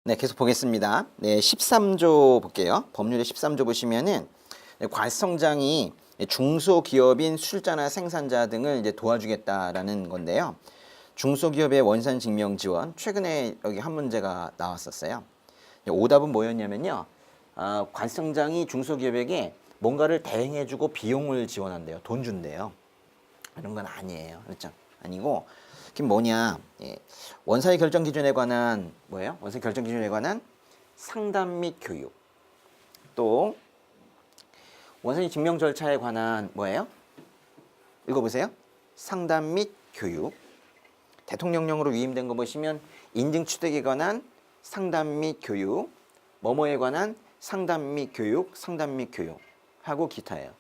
네, 계속 보겠습니다. 네, 13조 볼게요. 법률의 13조 보시면은 과시성장이 중소기업인 수출자나 생산자 등을 이제 도와주겠다라는 건데요. 중소기업의 원산 증명 지원, 최근에 여기 한 문제가 나왔었어요. 오답은 뭐였냐면요. 과시성장이 중소기업에게 뭔가를 대행해주고 비용을 지원한대요. 돈 준대요. 이런 건 아니에요. 그렇죠? 아니고 그게 뭐냐? 원사의 결정 기준에 관한 뭐예요? 원사의 결정 기준에 관한 상담 및 교육. 또 원사의 증명 절차에 관한 뭐예요? 읽어보세요. 상담 및 교육. 대통령령으로 위임된 거 보시면 인증 취득에 관한 상담 및 교육, 뭐뭐에 관한 상담 및 교육, 상담 및 교육 하고 기타예요.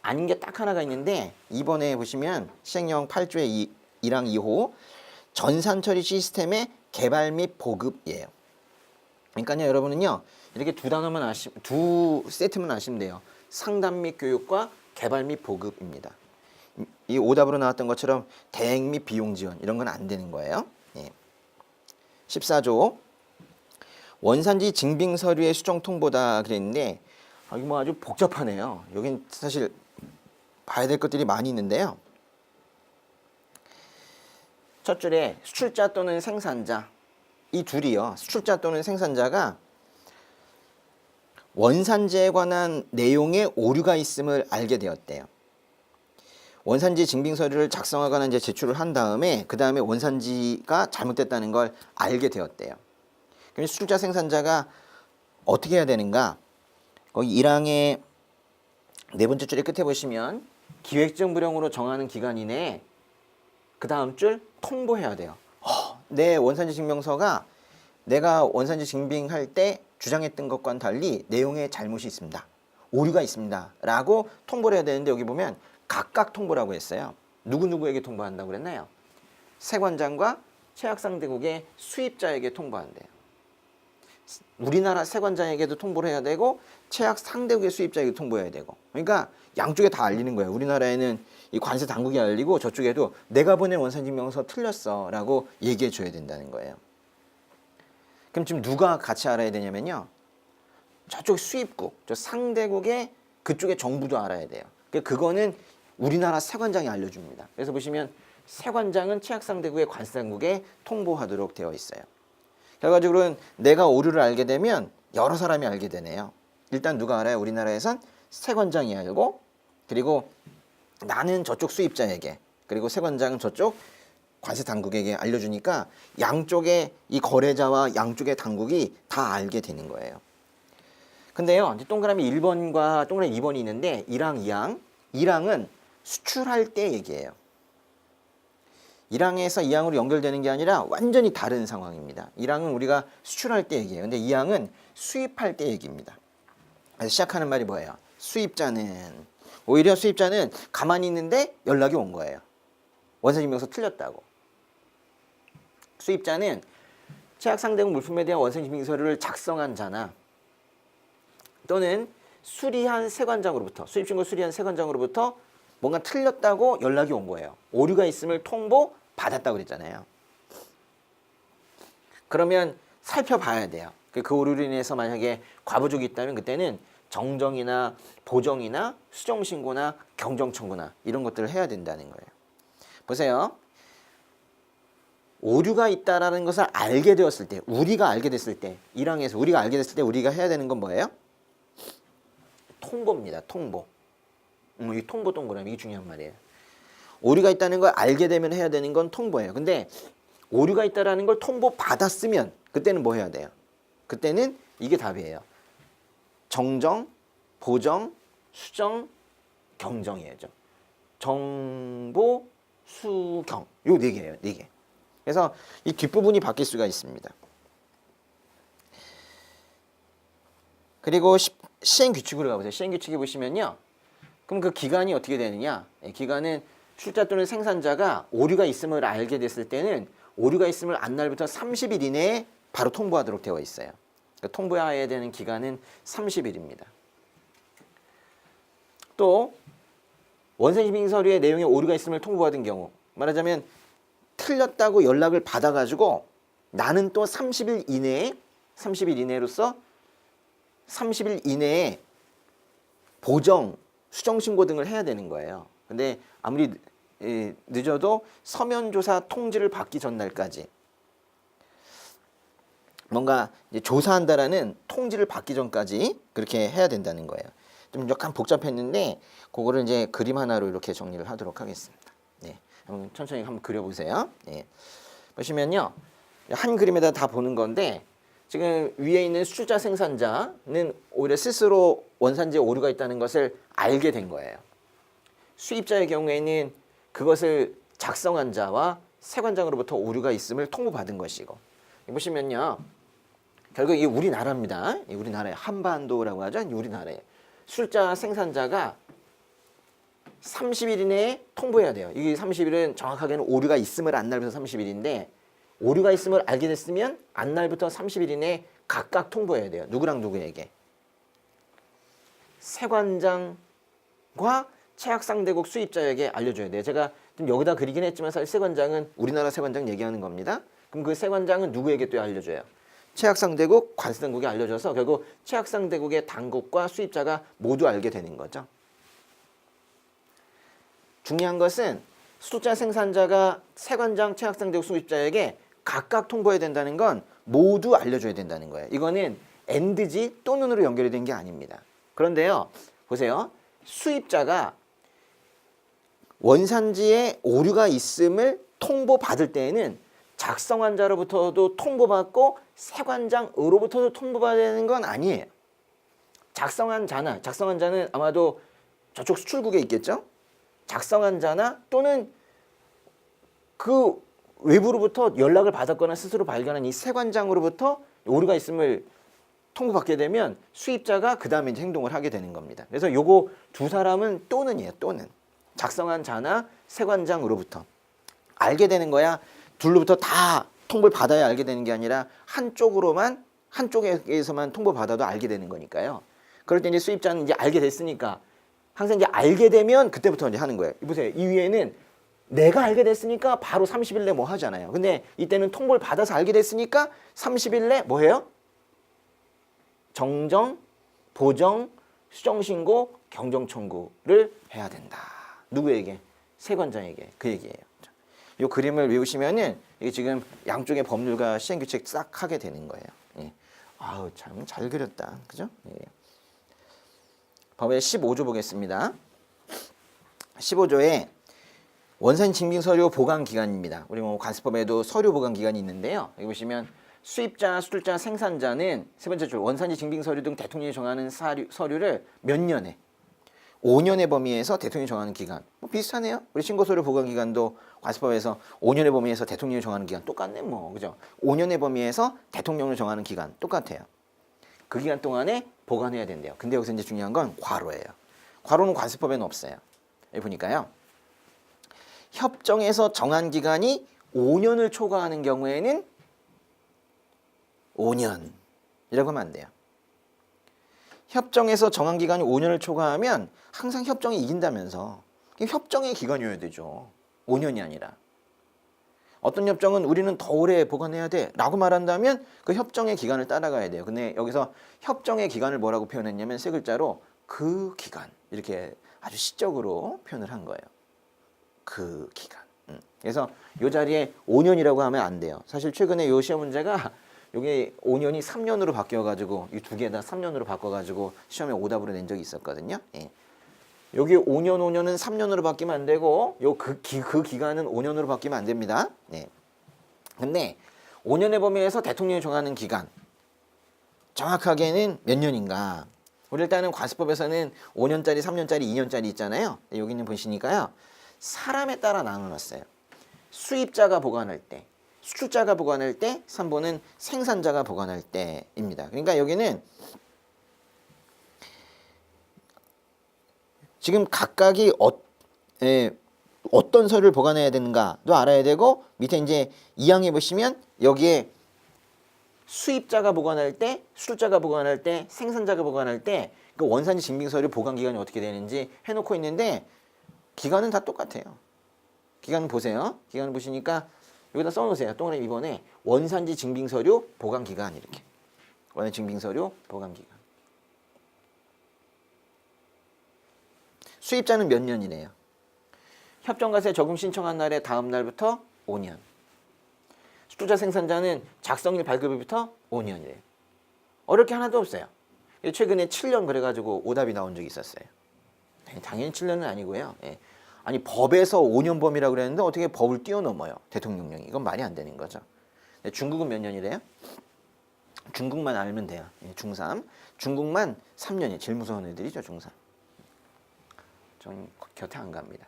아닌 게 딱 하나가 있는데 이번에 보시면 시행령 8조의 1항 2호 전산처리 시스템의 개발 및 보급이에요. 그러니까요, 여러분은요 이렇게 두 세트만 아시면 돼요. 상담 및 교육과 개발 및 보급입니다. 이 오답으로 나왔던 것처럼 대행 및 비용 지원 이런 건 안 되는 거예요. 14조 원산지 증빙 서류의 수정 통보다 그랬는데 이거 뭐 아주 복잡하네요. 여긴 사실 봐야 될 것들이 많이 있는데요. 첫 줄에 수출자 또는 생산자 이 둘이요. 수출자 또는 생산자가 원산지에 관한 내용에 오류가 있음을 알게 되었대요. 원산지 증빙 서류를 작성하거나 이제 제출을 한 다음에 그 다음에 원산지가 잘못됐다는 걸 알게 되었대요. 그럼 수출자 생산자가 어떻게 해야 되는가? 거기 1항의 네 번째 줄의 끝에 보시면 기획적 불형으로 정하는 기간 이내에 그 다음 줄 통보해야 돼요. 내 원산지 증명서가 내가 원산지 증빙할 때 주장했던 것과는 달리 내용에 잘못이 있습니다. 오류가 있습니다. 라고 통보를 해야 되는데 여기 보면 각각 통보라고 했어요. 누구누구에게 통보한다고 그랬나요? 세관장과 최악상대국의 수입자에게 통보한대요. 우리나라 세관장에게도 통보를 해야 되고 최악상대국의 수입자에게 통보해야 되고 그러니까 양쪽에 다 알리는 거예요. 우리나라에는 이 관세 당국이 알리고 저쪽에도 내가 보낸 원산증명서 틀렸어 라고 얘기해 줘야 된다는 거예요. 그럼 지금 누가 같이 알아야 되냐면요. 저쪽 수입국, 저 상대국의 그쪽의 정부도 알아야 돼요. 그거는 우리나라 세관장이 알려줍니다. 그래서 보시면 세관장은 최악상대국의 관세당국에 통보하도록 되어 있어요. 결과적으로는 내가 오류를 알게 되면 여러 사람이 알게 되네요. 일단 누가 알아요? 우리나라에선 세관장이 알고 그리고 나는 저쪽 수입자에게 그리고 세관장은 저쪽 관세 당국에게 알려주니까 양쪽의 이 거래자와 양쪽의 당국이 다 알게 되는 거예요. 근데요, 동그라미 1번과 동그라미 2번이 있는데 1항, 2항. 1항은 수출할 때 얘기해요. 1항에서 2항으로 연결되는 게 아니라 완전히 다른 상황입니다. 1항은 우리가 수출할 때 얘기해요. 근데 2항은 수입할 때 얘기입니다. 그래서 시작하는 말이 뭐예요? 오히려 수입자는 가만히 있는데 연락이 온 거예요. 원산증명서 틀렸다고. 수입자는 최악상대국 물품에 대한 원산증명서를 작성한 자나 또는 수리한 세관장으로부터 수입신고 수리한 세관장으로부터 뭔가 틀렸다고 연락이 온 거예요. 오류가 있음을 통보받았다고 그랬잖아요. 그러면 살펴봐야 돼요. 그 오류로 인해서 만약에 과부족이 있다면 그때는 정정이나 보정이나 수정신고나 경정청구나 이런 것들을 해야 된다는 거예요. 보세요. 오류가 있다라는 것을 알게 되었을 때, 우리가 알게 됐을 때, 1항에서 우리가 알게 됐을 때 우리가 해야 되는 건 뭐예요? 통보입니다. 통보. 이 통보 동그라미, 이게 중요한 말이에요. 오류가 있다는 걸 알게 되면 해야 되는 건 통보예요. 근데 오류가 있다라는 걸 통보받았으면 그때는 뭐 해야 돼요? 그때는 이게 답이에요. 정정, 보정, 수정, 경정이에요. 정보, 수경. 요 네 개예요. 네 개. 그래서 이 뒷부분이 바뀔 수가 있습니다. 그리고 시행 규칙으로 가보세요. 시행 규칙에 보시면요. 그럼 그 기간이 어떻게 되느냐? 기간은 출자 또는 생산자가 오류가 있음을 알게 됐을 때는 오류가 있음을 안 날부터 30일 이내에 바로 통보하도록 되어 있어요. 그러니까 통보해야 되는 기간은 30일입니다. 또 원산증빙 서류의 내용에 오류가 있음을 통보받은 경우 말하자면 틀렸다고 연락을 받아가지고 나는 또 30일 이내에 30일 이내로서 30일 이내에 보정, 수정신고 등을 해야 되는 거예요. 근데 아무리 늦어도 서면조사 통지를 받기 전날까지 뭔가 이제 조사한다라는 통지를 받기 전까지 그렇게 해야 된다는 거예요. 좀 약간 복잡했는데 그거를 이제 그림 하나로 이렇게 정리를 하도록 하겠습니다. 네, 한번 천천히 한번 그려보세요. 네. 보시면요, 한 그림에다 다 보는 건데 지금 위에 있는 수출자 생산자는 오히려 스스로 원산지에 오류가 있다는 것을 알게 된 거예요. 수입자의 경우에는 그것을 작성한 자와 세관장으로부터 오류가 있음을 통보받은 것이고, 보시면요, 결국 이게 우리나라입니다. 우리나라의 한반도라고 하죠. 우리나라에 술자 생산자가 30일 이내에 통보해야 돼요. 이게 30일은 정확하게는 오류가 있음을 안 날부터 30일인데 오류가 있음을 알게 됐으면 안 날부터 30일 이내에 각각 통보해야 돼요. 누구랑 누구에게? 세관장과 최악상대국 수입자에게 알려줘야 돼요. 제가 좀 여기다 그리긴 했지만 사실 세관장은 우리나라 세관장 얘기하는 겁니다. 그럼 그 세관장은 누구에게 또 알려줘요? 최악상대국, 관세당국에 알려줘서 결국 최악상대국의 당국과 수입자가 모두 알게 되는 거죠. 중요한 것은 수출자 생산자가 세관장, 최악상대국 수입자에게 각각 통보해야 된다는 건 모두 알려줘야 된다는 거예요. 이거는 AND지 또는으로 연결이 된 게 아닙니다. 그런데요, 보세요. 수입자가 원산지에 오류가 있음을 통보받을 때에는 작성한 자로부터도 통보받고 세관장으로부터도 통보받아야 되는 건 아니에요. 작성한 자는 아마도 저쪽 수출국에 있겠죠? 작성한 자나 또는 그 외부로부터 연락을 받았거나 스스로 발견한 이 세관장으로부터 오류가 있음을 통보받게 되면 수입자가 그 다음에 행동을 하게 되는 겁니다. 그래서 요거 두 사람은 또는이에요. 또는. 작성한 자나 세관장으로부터 알게 되는 거야. 둘로부터 다 통보를 받아야 알게 되는 게 아니라 한쪽에서만 통보받아도 알게 되는 거니까요. 그럴 때 이제 수입자는 이제 알게 됐으니까 항상 이제 알게 되면 그때부터 이제 하는 거예요. 보세요. 이 위에는 내가 알게 됐으니까 바로 30일 내 뭐 하잖아요. 근데 이때는 통보를 받아서 알게 됐으니까 30일 내 뭐 해요? 정정, 보정, 수정신고, 경정청구를 해야 된다. 누구에게? 세관장에게. 그 얘기예요. 이 그림을 외우시면은 이게 지금 양쪽의 법률과 시행규칙 싹 하게 되는 거예요. 예. 아우 참 잘 그렸다, 그죠? 예. 법의 15조 보겠습니다. 15조에 원산 증빙 서류 보관 기간입니다. 우리 뭐 관세법에도 서류 보관 기간이 있는데요. 여기 보시면 수입자, 수출자, 생산자는 세 번째 줄 원산지 증빙 서류 등 대통령이 정하는 서류를 몇 년에? 5년의 범위에서 대통령이 정하는 기간. 뭐 비슷하네요. 우리 신고서류 보관 기간도 관세법에서 5년의 범위에서 대통령이 정하는 기간 똑같네 뭐. 그죠? 5년의 범위에서 대통령을 정하는 기간 똑같아요. 그 기간 동안에 보관해야 된대요. 근데 여기서 이제 중요한 건 과로예요. 과로는 관세법에는 없어요. 여기 보니까요. 협정에서 정한 기간이 5년을 초과하는 경우에는 5년이라고 하면 안 돼요. 협정에서 정한 기간이 5년을 초과하면 항상 협정이 이긴다면서 협정의 기간이어야 되죠. 5년이 아니라. 어떤 협정은 우리는 더 오래 보관해야 돼 라고 말한다면 그 협정의 기간을 따라가야 돼요. 근데 여기서 협정의 기간을 뭐라고 표현했냐면 세 글자로 그 기간 이렇게 아주 시적으로 표현을 한 거예요. 그 기간. 그래서 이 자리에 5년이라고 하면 안 돼요. 사실 최근에 이 시험 문제가 이게 5년이 3년으로 바뀌어가지고 이 두 개 다 3년으로 바꿔가지고 시험에 오답으로 낸 적이 있었거든요. 예. 여기 5년은 3년으로 바뀌면 안 되고 그 기간은 5년으로 바뀌면 안 됩니다. 네. 근데 5년의 범위에서 대통령이 정하는 기간 정확하게는 몇 년인가? 우리 일단은 관세법에서는 5년짜리, 3년짜리, 2년짜리 있잖아요. 여기는 보시니까요. 사람에 따라 나눠놨어요. 수입자가 보관할 때, 수출자가 보관할 때, 3번은 생산자가 보관할 때입니다. 그러니까 여기는 지금 각각이 어떤 서류를 보관해야 되는가도 알아야 되고 밑에 이제 2항에 보시면 여기에 수입자가 보관할 때, 수출자가 보관할 때, 생산자가 보관할 때 그 원산지 증빙 서류 보관 기간이 어떻게 되는지 해놓고 있는데 기간은 다 똑같아요. 기간 보세요. 기간 보시니까 여기다 써놓으세요. 동그라미 2번에 원산지 증빙 서류 보관 기간 이렇게. 원화의 증빙서류 보관기간. 수입자는 몇 년이래요? 협정과세 적용 신청한 날의 다음 날부터 5년. 수출자 생산자는 작성일 발급일부터 5년이래요. 어려울 게 하나도 없어요. 최근에 7년 그래가지고 오답이 나온 적이 있었어요. 당연히 7년은 아니고요. 예. 아니 법에서 5년 범위라고 그랬는데 어떻게 법을 뛰어넘어요. 대통령령이. 이건 말이 안 되는 거죠. 중국은 몇 년이래요? 중국만 알면 돼요. 예, 중3. 중국만 3년이에요. 제일 무서운 애들이죠. 중3. 전 곁에 안 갑니다.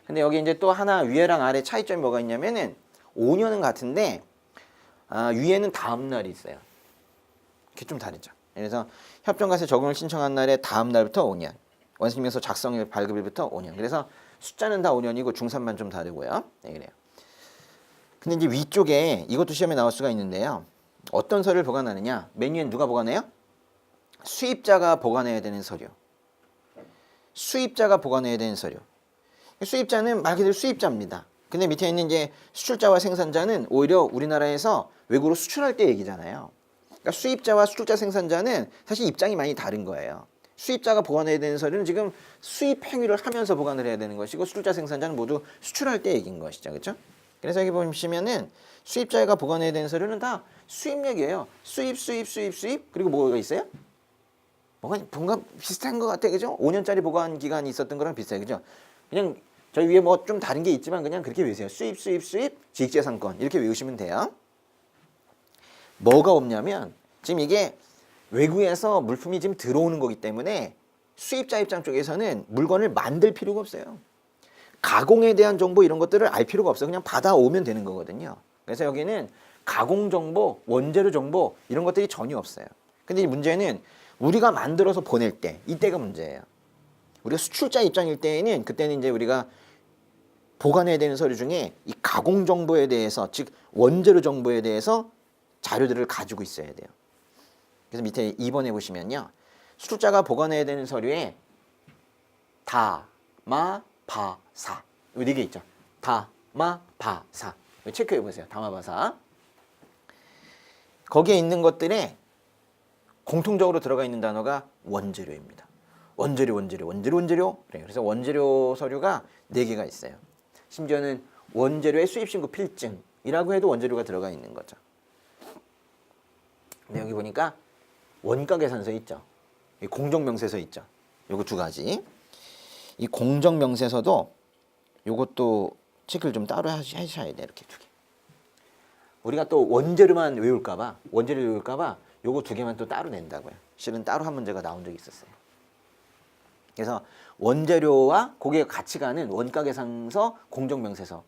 근데 여기 이제 또 하나 위에랑 아래 차이점이 뭐가 있냐면은 5년은 같은데 위에는 다음 날이 있어요. 이게 좀 다르죠. 그래서 협정과세 적용을 신청한 날의 다음 날부터 5년. 원심에서 작성일 발급일부터 5년. 그래서 숫자는 다 5년이고 중3만 좀 다르고요. 네, 그래요. 근데 이제 위쪽에 이것도 시험에 나올 수가 있는데요. 어떤 서류를 보관하느냐? 맨 위엔 누가 보관해요? 수입자가 보관해야 되는 서류. 수입자가 보관해야 되는 서류. 수입자는 말 그대로 수입자입니다. 근데 밑에 있는 이제 수출자와 생산자는 오히려 우리나라에서 외국으로 수출할 때 얘기잖아요. 그러니까 수입자와 수출자 생산자는 사실 입장이 많이 다른 거예요. 수입자가 보관해야 되는 서류는 지금 수입 행위를 하면서 보관을 해야 되는 것이고 수출자 생산자는 모두 수출할 때 얘기인 것이죠. 그렇죠? 그래서 여기 보시면은 수입자가 보관해야 되는 서류는 다 수입력이에요. 수입 그리고 뭐가 있어요? 뭔가 비슷한 것 같아. 그죠? 5년짜리 보관 기간이 있었던 거랑 비슷해요. 그죠? 그냥 저희 위에 뭐 좀 다른 게 있지만 그냥 그렇게 외우세요. 수입, 지익재산권 이렇게 외우시면 돼요. 뭐가 없냐면 지금 이게 외국에서 물품이 지금 들어오는 거기 때문에 수입자 입장 쪽에서는 물건을 만들 필요가 없어요. 가공에 대한 정보 이런 것들을 알 필요가 없어요. 그냥 받아오면 되는 거거든요. 그래서 여기는 가공 정보, 원재료 정보 이런 것들이 전혀 없어요. 근데 이 문제는 우리가 만들어서 보낼 때 이때가 문제예요. 우리가 수출자 입장일 때에는 그때는 이제 우리가 보관해야 되는 서류 중에 이 가공 정보에 대해서 즉 원재료 정보에 대해서 자료들을 가지고 있어야 돼요. 그래서 밑에 2번에 보시면요. 수출자가 보관해야 되는 서류에 다, 마, 바, 사. 이 4개 있죠. 다, 마, 바, 사. 체크해 보세요. 다, 마, 바, 사. 거기에 있는 것들에 공통적으로 들어가 있는 단어가 원재료입니다. 원재료. 그래요. 그래서 원재료 서류가 4개가 있어요. 심지어는 원재료의 수입신고 필증이라고 해도 원재료가 들어가 있는 거죠. 근데 여기 보니까 원가계산서 있죠. 공정명세서 있죠. 요거 2가지. 이 공정명세서도 요것도 체크를 좀 따로 하셔야 돼요. 이렇게 2개. 우리가 또 원재료만 외울까봐 요거 2개만 또 따로 낸다고요. 실은 따로 한 문제가 나온 적이 있었어요. 그래서 원재료와 거기에 같이 가는 원가계산서, 공정명세서.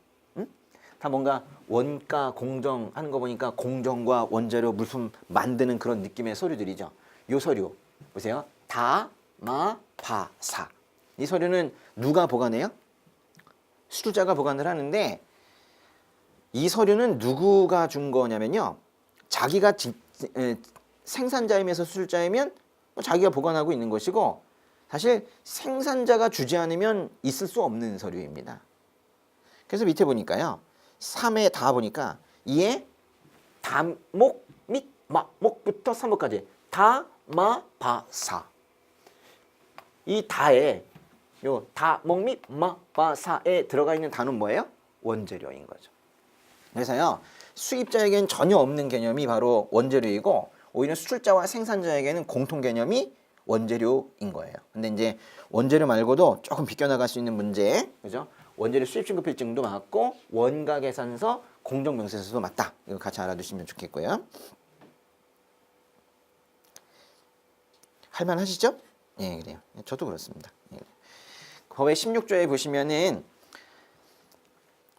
다 뭔가 원가 공정 하는 거 보니까 공정과 원재료 물품 만드는 그런 느낌의 서류들이죠. 요 서류 보세요. 다, 마, 바, 사. 이 서류는 누가 보관해요? 수출자가 보관을 하는데 이 서류는 누구가 준 거냐면요. 자기가 생산자이면서 수출자이면 자기가 보관하고 있는 것이고 사실 생산자가 주지 않으면 있을 수 없는 서류입니다. 그래서 밑에 보니까요. 3에 다 보니까 이에 다목 및 마목부터 3목까지 다, 마, 바, 사. 이 다에 요 다목 및 마, 바, 사에 들어가 있는 단어는 뭐예요? 원재료인 거죠. 그래서요. 수입자에게는 전혀 없는 개념이 바로 원재료이고 오히려 수출자와 생산자에게는 공통 개념이 원재료인 거예요. 근데 이제 원재료 말고도 조금 비껴나갈 수 있는 문제, 그죠? 원재료 수입신고 필증도 맞고 원가계산서, 공정명세서도 맞다. 이거 같이 알아두시면 좋겠고요. 할만하시죠? 예, 그래요. 저도 그렇습니다. 예. 법의 16조에 보시면은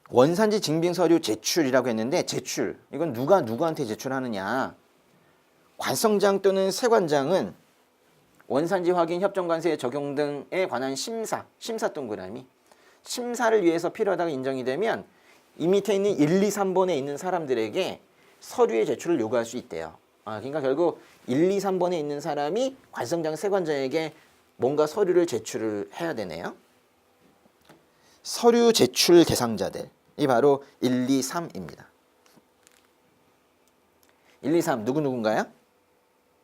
원산지 증빙서류 제출이라고 했는데 제출, 이건 누가 누구한테 제출하느냐. 관성장 또는 세관장은 원산지 확인 협정관세 적용 등에 관한 심사 동그라미 심사를 위해서 필요하다고 인정이 되면 이 밑에 있는 1, 2, 3번에 있는 사람들에게 서류의 제출을 요구할 수 있대요. 그러니까 결국 1, 2, 3번에 있는 사람이 관성장 세관장에게 뭔가 서류를 제출을 해야 되네요. 서류 제출 대상자들이 바로 1, 2, 3입니다. 1, 2, 3 누구누군가요?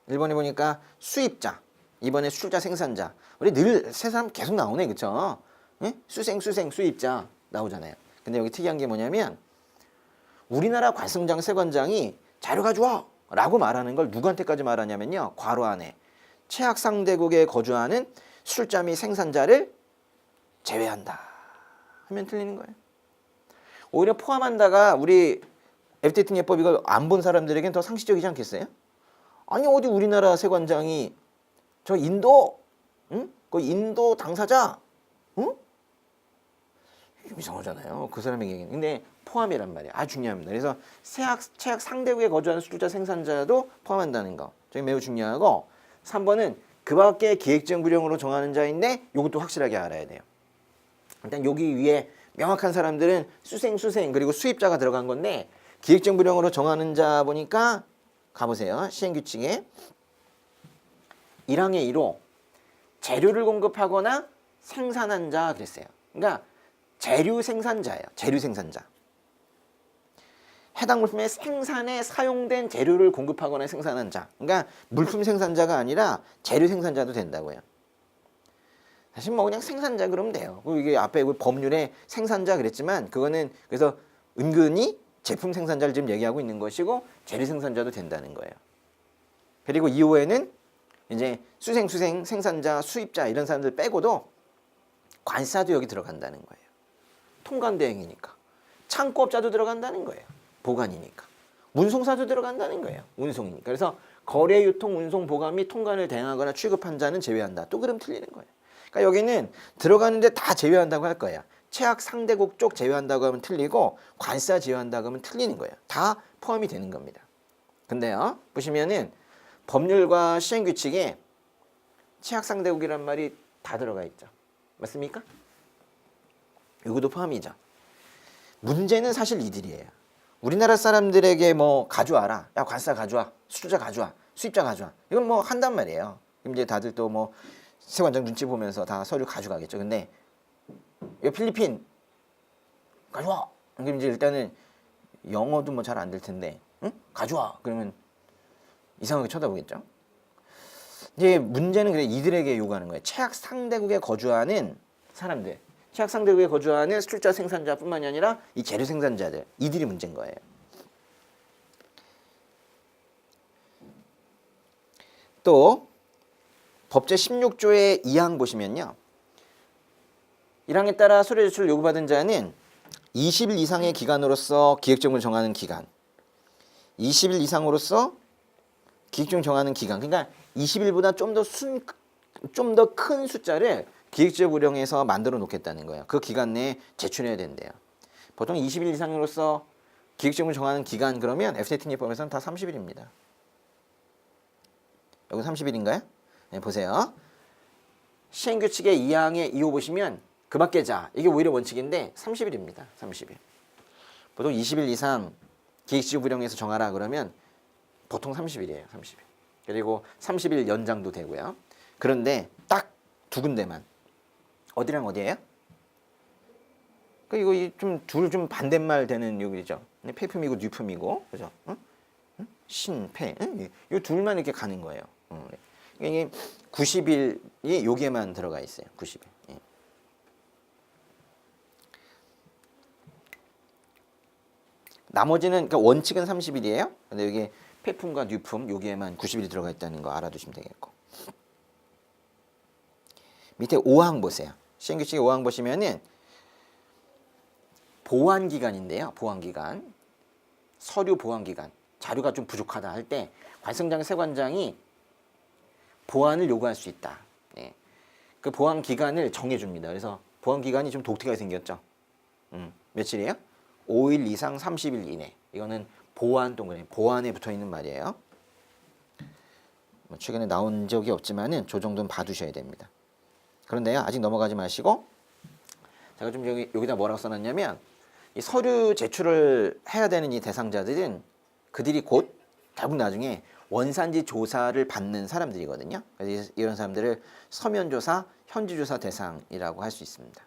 1번에 보니까 수입자, 2번에 수출자 생산자. 우리 늘 세 사람 계속 나오네, 그쵸? 예? 수생 수입자 나오잖아요. 근데 여기 특이한 게 뭐냐면 우리나라 관성장 세관장이 자료 가져와 라고 말하는 걸 누구한테까지 말하냐면요, 괄호 안에 최악 상대국에 거주하는 수출자 및 생산자를 제외한다 하면 틀리는 거예요. 오히려 포함한다가 우리 FTA 예법 이걸 안 본 사람들에겐 더 상식적이지 않겠어요? 아니 어디 우리나라 세관장이 저 인도, 응? 그 인도 당사자, 응? 좀 이상하잖아요. 그 사람에게 얘기는. 근데 포함이란 말이에요. 아주 중요합니다. 그래서 최악 상대국에 거주하는 수출자 생산자도 포함한다는 거. 저게 매우 중요하고 3번은 그 밖에 기획지원 구령으로 정하는 자인데 이것도 확실하게 알아야 돼요. 일단 여기 위에 명확한 사람들은 수생 그리고 수입자가 들어간 건데 기획지원 구령으로 정하는 자 보니까 가보세요. 시행규칙에 1항의 1호 재료를 공급하거나 생산한 자 그랬어요. 그러니까 재료 생산자예요. 재료 생산자. 해당 물품의 생산에 사용된 재료를 공급하거나 생산한 자. 그러니까 물품 생산자가 아니라 재료 생산자도 된다고요. 사실 뭐 그냥 생산자 그러면 돼요. 이게 앞에 법률에 생산자 그랬지만 그거는 그래서 은근히 제품 생산자를 지금 얘기하고 있는 것이고 재료 생산자도 된다는 거예요. 그리고 2호에는 이제 수생, 생산자, 수입자 이런 사람들 빼고도 관사도 여기 들어간다는 거예요. 통관대행이니까. 창고업자도 들어간다는 거예요. 보관이니까. 운송사도 들어간다는 거예요. 운송이니까. 그래서 거래, 유통, 운송, 보관 및 통관을 대행하거나 취급한 자는 제외한다. 또 그럼 틀리는 거예요. 그러니까 여기는 들어가는데 다 제외한다고 할 거예요. 최악 상대국 쪽 제외한다고 하면 틀리고 관사 제외한다고 하면 틀리는 거예요. 다 포함이 되는 겁니다. 근데요. 보시면은 법률과 시행규칙에 최악 상대국이란 말이 다 들어가 있죠. 맞습니까? 이것도 포함이죠. 문제는 사실 이들이에요. 우리나라 사람들에게 뭐 가져와라. 야 관사 가져와. 수출자 가져와. 수입자 가져와. 이건 뭐 한단 말이에요. 이제 다들 또 뭐 세관장 눈치 보면서 다 서류 가져가겠죠. 근데 이 필리핀 가져와. 그럼 이제 일단은 영어도 뭐 잘 안 될 텐데, 응? 가져와. 그러면 이상하게 쳐다보겠죠. 이제 문제는 그래 이들에게 요구하는 거예요. 최악 상대국에 거주하는 사람들, 최악 상대국에 거주하는 수출자 생산자뿐만이 아니라 이 재료 생산자들, 이들이 문제인 거예요. 또 법제 16조의 2항 보시면요. 1항에 따라 서류 제출을 요구받은 자는 20일 이상의 기간으로서 기획정을 정하는 기간, 20일 이상으로서 기획정 정하는 기간. 그러니까 20일보다 좀 더 큰 숫자를 기획적 구령에서 만들어 놓겠다는 거예요. 그 기간 내에 제출해야 된대요. 보통 20일 이상으로서 기획정을 정하는 기간 그러면 FTA 예법에서는 다 30일입니다. 여기 30일인가요? 네, 보세요. 시행규칙의 2항의 2호 보시면 그 밖의 자, 이게 오히려 원칙인데 30일입니다. 30일. 보통 20일 이상 기획지구 구령에서 정하라 그러면 보통 30일이에요. 30일. 그리고 30일 연장도 되고요. 그런데 딱 두 군데만. 어디랑 어디예요? 이거 좀 둘 좀 반대말 되는 요기죠. 폐품이고 뉴품이고, 그죠? 응? 신폐. 응? 이 둘만 이렇게 가는 거예요. 이게 90일이 여기에만 들어가 있어요. 90일. 예. 나머지는 그러니까 원칙은 30일이에요. 근데 여기 폐품과 뉴품 여기에만 90일이 들어가 있다는 거 알아두시면 되겠고. 밑에 5항 보세요. 시행규칙 5항 보시면은 보완기간인데요. 보완기간. 서류 보완기간. 자료가 좀 부족하다 할 때 관성장 세관장이 보완을 요구할 수 있다. 예. 그 보완 기간을 정해줍니다. 그래서 보완 기간이 좀 독특하게 생겼죠. 며칠이에요? 5일 이상 30일 이내. 이거는 보완 동그라미, 보완에 붙어 있는 말이에요. 뭐 최근에 나온 적이 없지만은 저 정도는 봐두셔야 됩니다. 그런데요, 아직 넘어가지 마시고 제가 좀 여기다 뭐라고 써놨냐면 이 서류 제출을 해야 되는 이 대상자들은 그들이 곧 결국 나중에 원산지 조사를 받는 사람들이거든요. 그래서 이런 사람들을 서면조사, 현지조사 대상이라고 할 수 있습니다.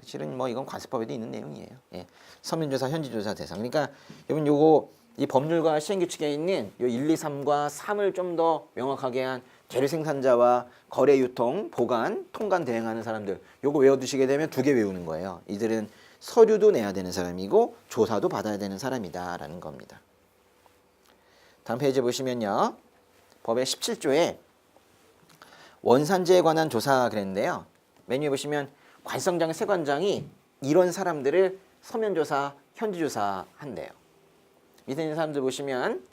실은 뭐 이건 관세법에도 있는 내용이에요. 예. 서면조사, 현지조사 대상. 그러니까 여러분 요거 이 법률과 시행규칙에 있는 요 1, 2, 3과 3을 좀 더 명확하게 한 재료 생산자와 거래, 유통, 보관, 통관 대행하는 사람들, 요거 외워두시게 되면 2개 외우는 거예요. 이들은 서류도 내야 되는 사람이고 조사도 받아야 되는 사람이다라는 겁니다. 다음 페이지 보시면요. 법의 17조에 원산지에 관한 조사 그랬는데요. 메뉴에 보시면 관성장 세관장이 이런 사람들을 서면조사, 현지조사 한대요. 밑에 있는 사람들 보시면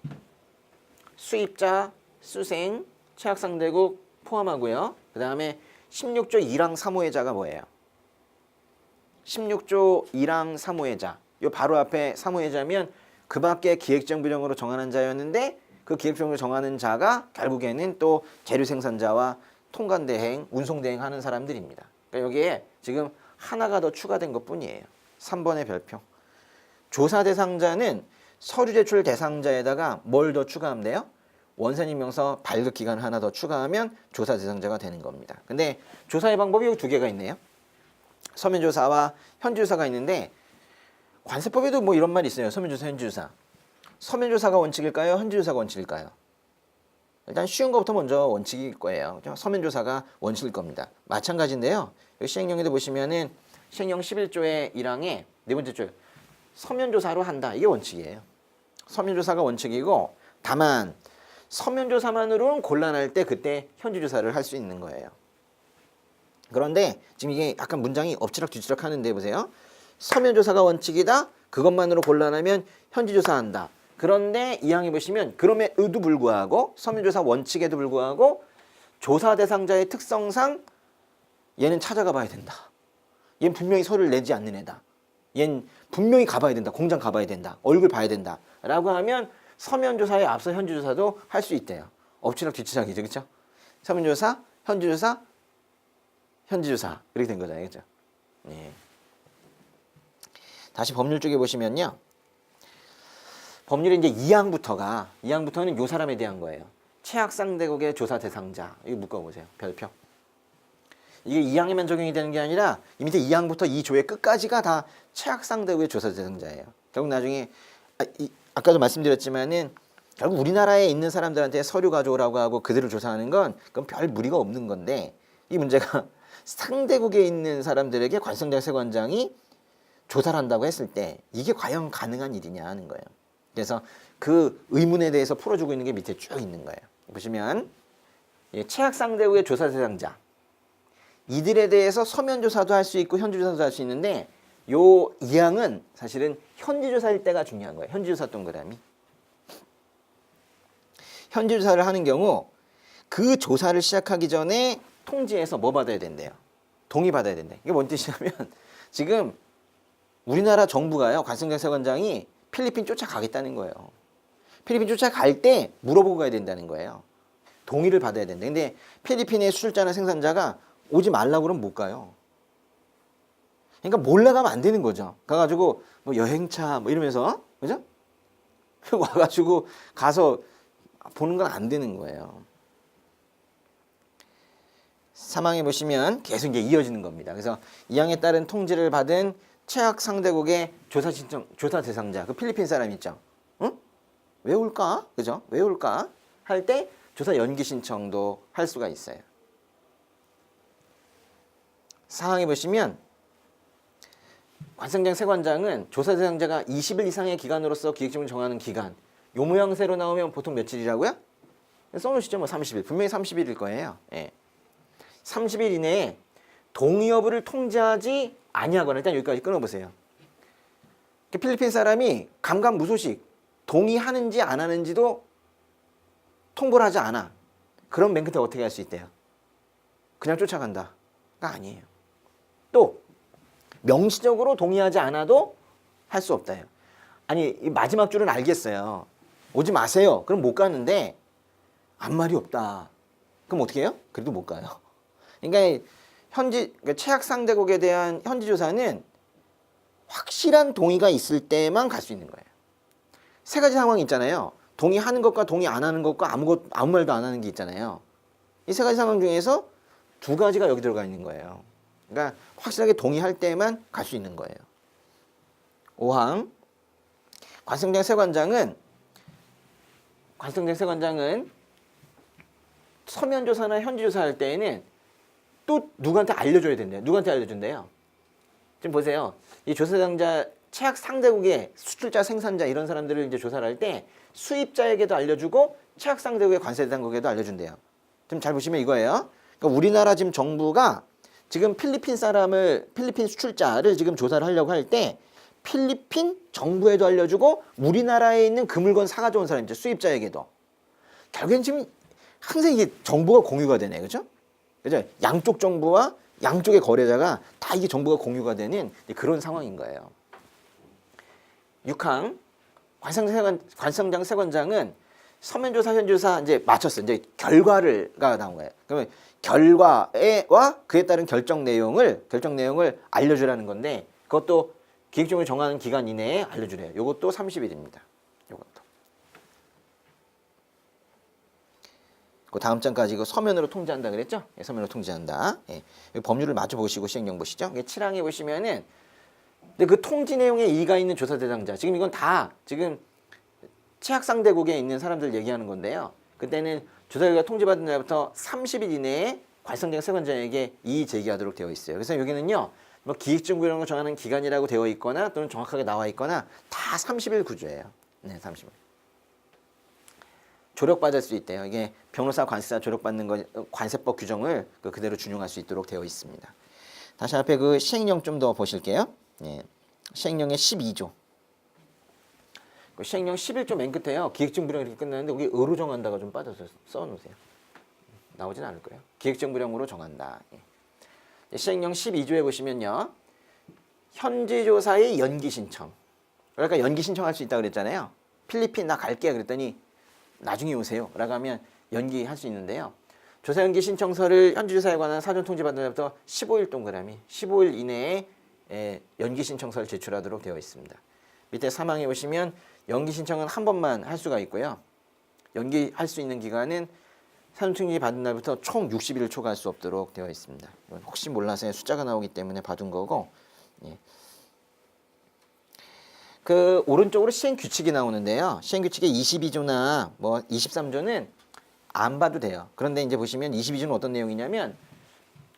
수입자, 수생, 최악상대국 포함하고요. 그 다음에 16조 1항 사무회자가 뭐예요? 16조 1항 사무회자. 요 바로 앞에 사무회자면 그 밖에 기획정부령으로 정하는 자였는데 그 기획정부를 정하는 자가 결국에는 또 재료 생산자와 통관대행, 운송대행 하는 사람들입니다. 그러니까 여기에 지금 하나가 더 추가된 것 뿐이에요. 3번의 별표. 조사 대상자는 서류 제출 대상자에다가 뭘 더 추가하면 돼요? 원산임명서 발급 기간을 하나 더 추가하면 조사 대상자가 되는 겁니다. 근데 조사의 방법이 2개가 있네요. 서면조사와 현지조사가 있는데 관세법에도 뭐 이런 말이 있어요. 서면조사, 현지조사. 서면조사가 원칙일까요? 현지조사가 원칙일까요? 일단 쉬운 것부터 먼저 원칙일 거예요. 그렇죠? 서면조사가 원칙일 겁니다. 마찬가지인데요. 여기 시행령에도 보시면은 시행령 11조의 1항에 네 번째 줄 서면조사로 한다. 이게 원칙이에요. 서면조사가 원칙이고 다만 서면조사만으로는 곤란할 때 그때 현지조사를 할 수 있는 거예요. 그런데 지금 이게 약간 문장이 엎치락뒤치락 하는데 보세요. 서면조사가 원칙이다. 그것만으로 곤란하면 현지조사한다. 그런데 이 항에 보시면 그럼에도 불구하고 서면조사 원칙에도 불구하고 조사 대상자의 특성상 얘는 찾아가 봐야 된다. 얘는 분명히 서류를 내지 않는 애다. 얘는 분명히 가봐야 된다. 공장 가봐야 된다. 얼굴 봐야 된다. 라고 하면 서면조사에 앞서 현지조사도 할 수 있대요. 엎치락뒤치락이죠. 그렇죠? 서면조사, 현지조사, 현지조사 이렇게 된 거잖아요. 그렇죠? 네. 다시 법률 쪽에 보시면요. 법률의 이제 2항부터는 요 사람에 대한 거예요. 최악상대국의 조사 대상자. 이거 묶어보세요. 별표. 이게 2항에만 적용이 되는 게 아니라 이 밑에 2항부터 2조의 끝까지가 다 최악상대국의 조사 대상자예요. 결국 나중에 아까도 말씀드렸지만은 결국 우리나라에 있는 사람들한테 서류 가져오라고 하고 그들을 조사하는 건 그건 별 무리가 없는 건데 이 문제가 상대국에 있는 사람들에게 관성장 세관장이 조사를 한다고 했을 때 이게 과연 가능한 일이냐 하는 거예요. 그래서 그 의문에 대해서 풀어주고 있는 게 밑에 쭉 있는 거예요. 보시면 최악상대국의 조사 대상자 이들에 대해서 서면조사도 할 수 있고 현지조사도 할 수 있는데 요 2항은 사실은 현지조사일 때가 중요한 거예요. 현지조사 동그라미. 현지조사를 하는 경우 그 조사를 시작하기 전에 통지에서 뭐 받아야 된대요? 동의 받아야 된대. 이게 뭔 뜻이냐면 지금 우리나라 정부가요. 관성장 세관장이 필리핀 쫓아가겠다는 거예요. 필리핀 쫓아갈 때 물어보고 가야 된다는 거예요. 동의를 받아야 된대. 근데 필리핀의 수출자나 생산자가 오지 말라고 그러면 못 가요. 그러니까 몰래 가면 안 되는 거죠. 가가지고 뭐 여행차 뭐 이러면서 그죠? 와가지고 가서 보는 건 안 되는 거예요. 사망에 보시면 계속 이제 이어지는 겁니다. 그래서 이 항에 따른 통지를 받은 최악 상대국의 조사 신청, 조사 대상자, 그 필리핀 사람 있죠? 응? 왜 올까? 그죠? 왜 올까? 할 때 조사 연기 신청도 할 수가 있어요. 사항에 보시면 관성장 세관장은 조사 대상자가 20일 이상의 기간으로서 기획정을 정하는 기간. 요 모양새로 나오면 보통 며칠이라고요? 써놓으시죠. 뭐 30일. 분명히 30일일 거예요. 예. 30일 이내에 동의 여부를 통지하지 아니하거나 일단 여기까지 끊어보세요. 필리핀 사람이 감감무소식 동의하는지 안 하는지도 통보를 하지 않아. 그럼 맨 끝에 어떻게 할 수 있대요? 그냥 쫓아간다가 아니에요. 또 명시적으로 동의하지 않아도 할 수 없다요. 아니 이 마지막 줄은 알겠어요. 오지 마세요. 그럼 못 가는데 아무 말이 없다. 그럼 어떻게 해요? 그래도 못 가요. 그러니까 그러니까 최악 상대국에 대한 현지 조사는 확실한 동의가 있을 때만 갈 수 있는 거예요. 세 가지 상황이 있잖아요. 동의하는 것과 동의 안 하는 것과 아무 말도 안 하는 게 있잖아요. 이 세 가지 상황 중에서 두 가지가 여기 들어가 있는 거예요. 그러니까 확실하게 동의할 때만 갈 수 있는 거예요. 5항 관성장 세관장은 관성적 세관장은 서면 조사나 현지 조사할 때에는 또 누구한테 알려줘야 된대요. 누구한테 알려준대요? 지금 보세요. 이 조사장자 최악 상대국의 수출자, 생산자 이런 사람들을 이제 조사를 할 때 수입자에게도 알려주고 최악 상대국의 관세 당국에도 알려준대요. 좀 잘 보시면 이거예요. 그러니까 우리나라 지금 정부가 지금 필리핀 수출자를 지금 조사를 하려고 할 때 필리핀 정부에도 알려주고 우리나라에 있는 그 물건 사가져온 사람이죠. 수입자에게도. 결국엔 지금 항상 이게 정보가 공유가 되네. 그죠? 그죠? 양쪽 정부와 양쪽의 거래자가 다 이게 정보가 공유가 되는 그런 상황인 거예요. 6항 관성장 세관장은 서면조사, 현지조사 이제 마쳤어. 이제 결과가 나온 거예요. 그러면 결과와 그에 따른 결정 내용을 알려주라는 건데 그것도 기획정을 정하는 기간 이내에 알려주래요. 이것도 30일입니다. 이것도. 그 다음 장까지 이거 서면으로 통지한다 그랬죠? 예, 서면으로 통지한다. 예. 법률을 마주 보시고 시행령 보시죠. 7항에 보시면은 근데 그 통지 내용에 이의가 있는 조사 대상자. 지금 이건 다 지금 최악상대국에 있는 사람들 얘기하는 건데요. 그때는 조사 결과 통지받은 날부터 30일 이내에 관성장 세관장에게 이의 제기하도록 되어 있어요. 그래서 여기는요. 뭐 기획정부 이런 거 정하는 기간이라고 되어 있거나 또는 정확하게 나와 있거나 다 30일 구조예요. 네, 30일. 조력받을 수 있대요. 이게 변호사, 관세사 조력받는 거 관세법 규정을 그대로 준용할 수 있도록 되어 있습니다. 다시 앞에 그 시행령 좀 더 보실게요. 예. 시행령의 12조. 그 시행령 11조 맨 끝에요. 기획정부령 이렇게 끝나는데 여기 의로 정한다가 좀 빠져서 써놓으세요. 나오진 않을 거예요. 기획정부령으로 정한다. 예. 시행령 12조에 보시면요. 현지조사의 연기 신청. 그러니까 연기 신청할 수 있다고 그랬잖아요. 필리핀 나 갈게 그랬더니 나중에 오세요 라고 하면 연기할 수 있는데요. 조사 연기 신청서를 현지조사에 관한 사전 통지받은 날부터 15일 동그라미 15일 이내에 연기 신청서를 제출하도록 되어 있습니다. 밑에 3항에 보시면 연기 신청은 한 번만 할 수가 있고요. 연기할 수 있는 기간은 사전 통지 받은 날부터 총 60일을 초과할 수 없도록 되어 있습니다. 혹시 몰라서 숫자가 나오기 때문에 봐둔 거고. 예. 그 오른쪽으로 시행 규칙이 나오는데요. 시행 규칙의 22조나 뭐 23조는 안 봐도 돼요. 그런데 이제 보시면 22조는 어떤 내용이냐면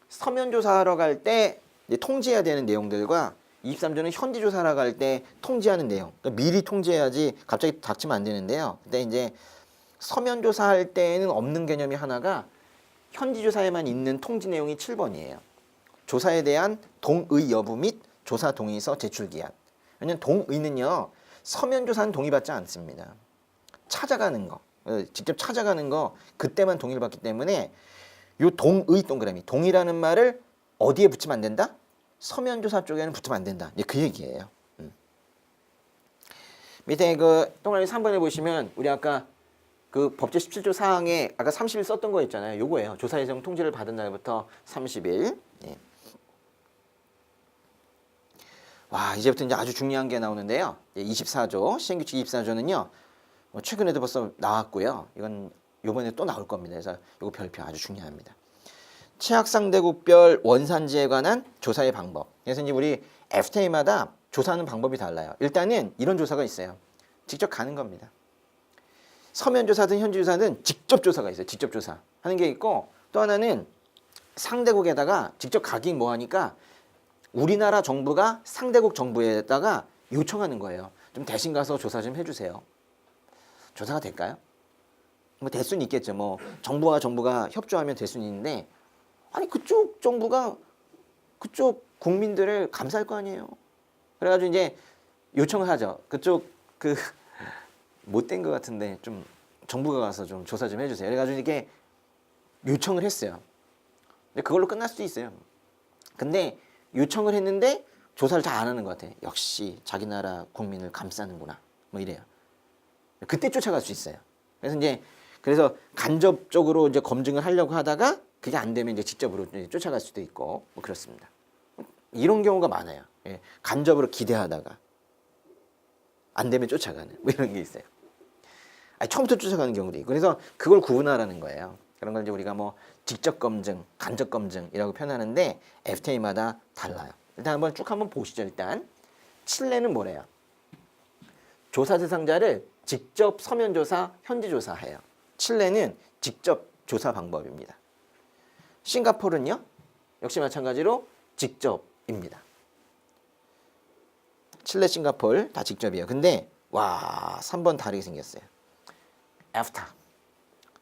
서면 조사하러 갈 때 통지해야 되는 내용들과 23조는 현지 조사하러 갈 때 통지하는 내용. 그러니까 미리 통지해야지 갑자기 닥치면 안 되는데요. 근데 이제 서면 조사할 때는 없는 개념이 하나가 현지 조사에만 있는 통지 내용이 7번이에요. 조사에 대한 동의 여부 및 조사 동의서 제출 기한. 왜냐면 동의는요. 서면 조사는 동의받지 않습니다. 찾아가는 거. 직접 찾아가는 거 그때만 동의를 받기 때문에 요 동의 동그라미. 동의라는 말을 어디에 붙이면 안 된다? 서면 조사 쪽에는 붙이면 안 된다. 그 얘기예요. 밑에 그 동그라미 3번에 보시면 우리 아까 그 법제 17조 사항에 아까 30일 썼던 거 있잖아요. 요거예요. 조사 예정 통지를 받은 날부터 30일. 예. 와, 이제부터 이제 아주 중요한 게 나오는데요. 24조, 시행규칙 24조는요. 최근에도 벌써 나왔고요. 이건 요번에 또 나올 겁니다. 그래서 이거 별표 아주 중요합니다. 최악상대국별 원산지에 관한 조사의 방법. 그래서 이제 우리 FTA마다 조사하는 방법이 달라요. 일단은 이런 조사가 있어요. 직접 가는 겁니다. 서면 조사든 현지 조사든 직접 조사가 있어요. 직접 조사 하는 게 있고 또 하나는 상대국에다가 직접 가긴 뭐하니까 우리나라 정부가 상대국 정부에다가 요청하는 거예요. 좀 대신 가서 조사 좀 해주세요. 조사가 될까요? 뭐 될 수는 있겠죠. 뭐 정부와 정부가 협조하면 될 수는 있는데 아니 그쪽 정부가 그쪽 국민들을 감쌀 거 아니에요. 그래가지고 이제 요청을 하죠. 그쪽 그 못된 것 같은데 좀 정부가 가서 좀 조사 좀 해주세요. 그래가지고 이렇게 요청을 했어요. 근데 그걸로 끝날 수도 있어요. 근데 요청을 했는데 조사를 잘 안 하는 것 같아. 역시 자기 나라 국민을 감싸는구나. 뭐 이래요. 그때 쫓아갈 수 있어요. 그래서 간접적으로 이제 검증을 하려고 하다가 그게 안 되면 이제 직접으로 이제 쫓아갈 수도 있고 뭐 그렇습니다. 이런 경우가 많아요. 예, 간접으로 기대하다가 안 되면 쫓아가는 뭐 이런 게 있어요. 아니, 처음부터 쫓아가는 경우도 있고 그래서 그걸 구분하라는 거예요. 그런 걸 이제 우리가 뭐 직접 검증, 간접 검증이라고 표현하는데 FTA마다 달라요. 일단 한번 쭉 한번 보시죠. 일단 칠레는 뭐래요? 조사 대상자를 직접 서면 조사, 현지 조사해요. 칠레는 직접 조사 방법입니다. 싱가포르는요? 역시 마찬가지로 직접입니다. 칠레, 싱가포르 다 직접이에요. 근데 와, 3번 다르게 생겼어요. 애프타.